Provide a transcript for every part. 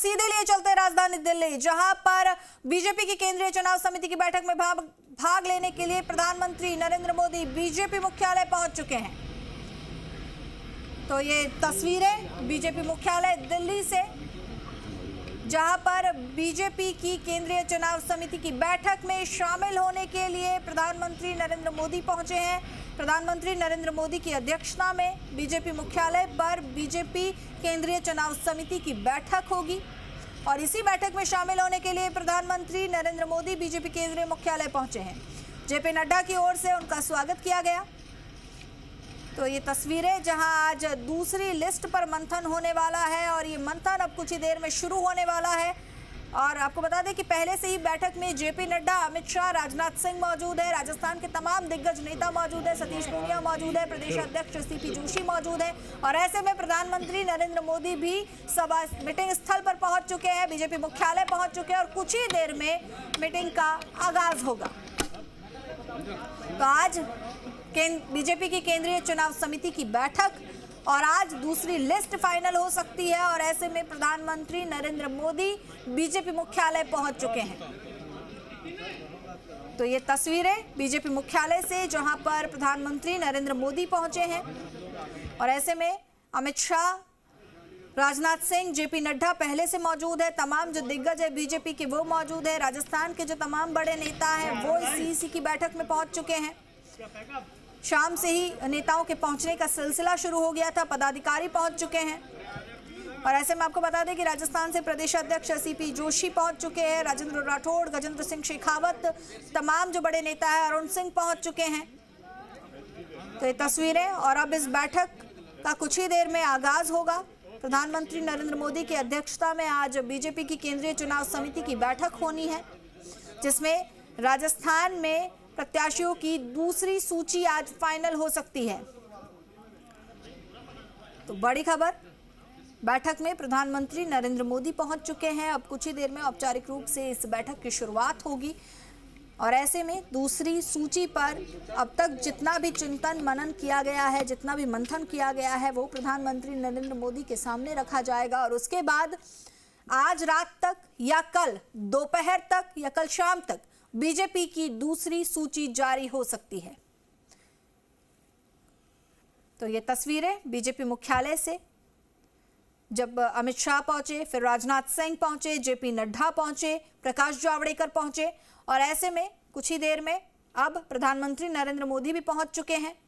सीधे लिए चलते राजधानी दिल्ली, जहां पर बीजेपी की केंद्रीय चुनाव समिति की बैठक में भाग लेने के लिए प्रधानमंत्री नरेंद्र मोदी बीजेपी मुख्यालय पहुंच चुके हैं। तो ये तस्वीरें बीजेपी मुख्यालय दिल्ली से, जहां पर बीजेपी की केंद्रीय चुनाव समिति की बैठक में शामिल होने के लिए प्रधानमंत्री नरेंद्र मोदी पहुंचे हैं। प्रधानमंत्री नरेंद्र मोदी की अध्यक्षता में बीजेपी मुख्यालय पर बीजेपी केंद्रीय चुनाव समिति की बैठक होगी और इसी बैठक में शामिल होने के लिए प्रधानमंत्री नरेंद्र मोदी बीजेपी केंद्रीय मुख्यालय पहुंचे हैं। जेपी नड्डा की ओर से उनका स्वागत किया गया। तो ये तस्वीरें जहां आज दूसरी लिस्ट पर मंथन होने वाला है और ये मंथन अब कुछ ही देर में शुरू होने वाला है। और आपको बता दें कि पहले से ही बैठक में जेपी नड्डा, अमित शाह, राजनाथ सिंह मौजूद है, राजस्थान के तमाम दिग्गज नेता मौजूद है, सतीश पूनिया मौजूद है, प्रदेश अध्यक्ष सीपी जोशी मौजूद है और ऐसे में प्रधानमंत्री नरेंद्र मोदी भी सभा मीटिंग स्थल पर पहुंच चुके हैं, बीजेपी मुख्यालय पहुंच चुके हैं और कुछ ही देर में मीटिंग का आगाज होगा। तो आज बीजेपी की केंद्रीय चुनाव समिति की बैठक और आज दूसरी लिस्ट फाइनल हो सकती है और ऐसे में प्रधानमंत्री नरेंद्र मोदी बीजेपी मुख्यालय पहुंच चुके हैं। तो ये तस्वीरें बीजेपी मुख्यालय से, जहां पर प्रधानमंत्री नरेंद्र मोदी पहुंचे हैं और ऐसे में अमित शाह, राजनाथ सिंह, जेपी नड्डा पहले से मौजूद है, तमाम जो दिग्गज है बीजेपी के वो मौजूद है, राजस्थान के जो तमाम बड़े नेता हैं वो इस सीईसी की बैठक में पहुंच चुके हैं। शाम से ही नेताओं के पहुंचने का सिलसिला शुरू हो गया था, पदाधिकारी पहुंच चुके हैं और ऐसे में आपको बता दें कि राजस्थान से प्रदेश अध्यक्ष सीपी जोशी पहुंच चुके हैं, राजेंद्र राठौड़, गजेंद्र सिंह शेखावत, तमाम जो बड़े नेता हैं, अरुण सिंह पहुंच चुके हैं। तो ये तस्वीरें और अब इस बैठक का कुछ ही देर में आगाज होगा। प्रधानमंत्री नरेंद्र मोदी की अध्यक्षता में आज बीजेपी की केंद्रीय चुनाव समिति की बैठक होनी है, जिसमें राजस्थान में प्रत्याशियों की दूसरी सूची आज फाइनल हो सकती है। तो बड़ी खबर, बैठक में प्रधानमंत्री नरेंद्र मोदी पहुंच चुके हैं। अब कुछ ही देर में औपचारिक रूप से इस बैठक की शुरुआत होगी और ऐसे में दूसरी सूची पर अब तक जितना भी चिंतन मनन किया गया है, जितना भी मंथन किया गया है, वो प्रधानमंत्री नरेंद्र मोदी के सामने रखा जाएगा और उसके बाद आज रात तक या कल दोपहर तक या कल शाम तक बीजेपी की दूसरी सूची जारी हो सकती है। तो ये तस्वीरें बीजेपी मुख्यालय से, जब अमित शाह पहुंचे, फिर राजनाथ सिंह पहुंचे, जेपी नड्डा पहुंचे, प्रकाश जावड़ेकर पहुंचे और ऐसे में कुछ ही देर में अब प्रधानमंत्री नरेंद्र मोदी भी पहुंच चुके हैं।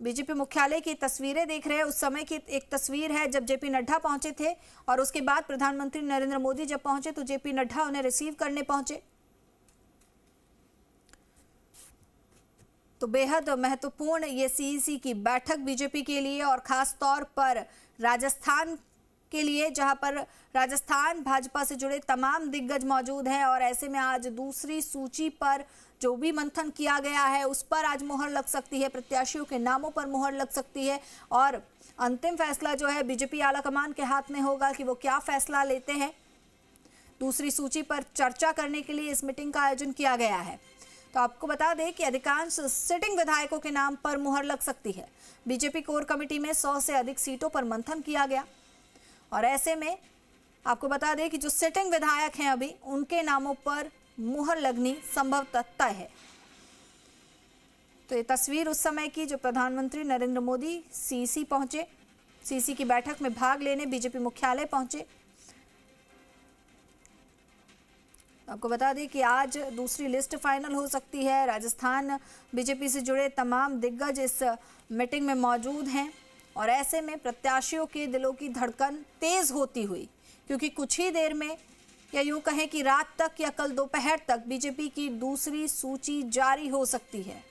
बीजेपी मुख्यालय की तस्वीरें देख रहे हैं, उस समय की एक तस्वीर है जब जेपी नड्डा पहुंचे थे और उसके बाद प्रधानमंत्री नरेंद्र मोदी जब पहुंचे तो जेपी नड्डा उन्हें रिसीव करने पहुंचे। तो बेहद महत्वपूर्ण ये सीईसी की बैठक बीजेपी के लिए और खास तौर पर राजस्थान के लिए, जहां पर राजस्थान भाजपा से जुड़े तमाम दिग्गज मौजूद हैं और ऐसे में आज दूसरी सूची पर जो भी मंथन किया गया है उस पर आज मुहर लग सकती है, प्रत्याशियों के नामों पर मुहर लग सकती है और अंतिम फैसला जो है बीजेपी आलाकमान के हाथ में होगा कि वो क्या फैसला लेते हैं। दूसरी सूची पर चर्चा करने के लिए इस मीटिंग का आयोजन किया गया है। तो आपको बता दें कि अधिकांश सिटिंग विधायकों के नाम पर मुहर लग सकती है। बीजेपी कोर कमेटी में 100 से अधिक सीटों पर मंथन किया गया और ऐसे में आपको बता दें कि जो सिटिंग विधायक हैं अभी, उनके नामों पर मुहर लगनी संभवतः तय है। तो ये तस्वीर उस समय की, जो प्रधानमंत्री नरेंद्र मोदी सीईसी पहुंचे, सीईसी की बैठक में भाग लेने बीजेपी मुख्यालय पहुंचे। आपको बता दें कि आज दूसरी लिस्ट फाइनल हो सकती है। राजस्थान बीजेपी से जुड़े तमाम दिग्गज इस मीटिंग में मौजूद हैं और ऐसे में प्रत्याशियों के दिलों की धड़कन तेज होती हुई, क्योंकि कुछ ही देर में या यूं कहें कि रात तक या कल दोपहर तक बीजेपी की दूसरी सूची जारी हो सकती है।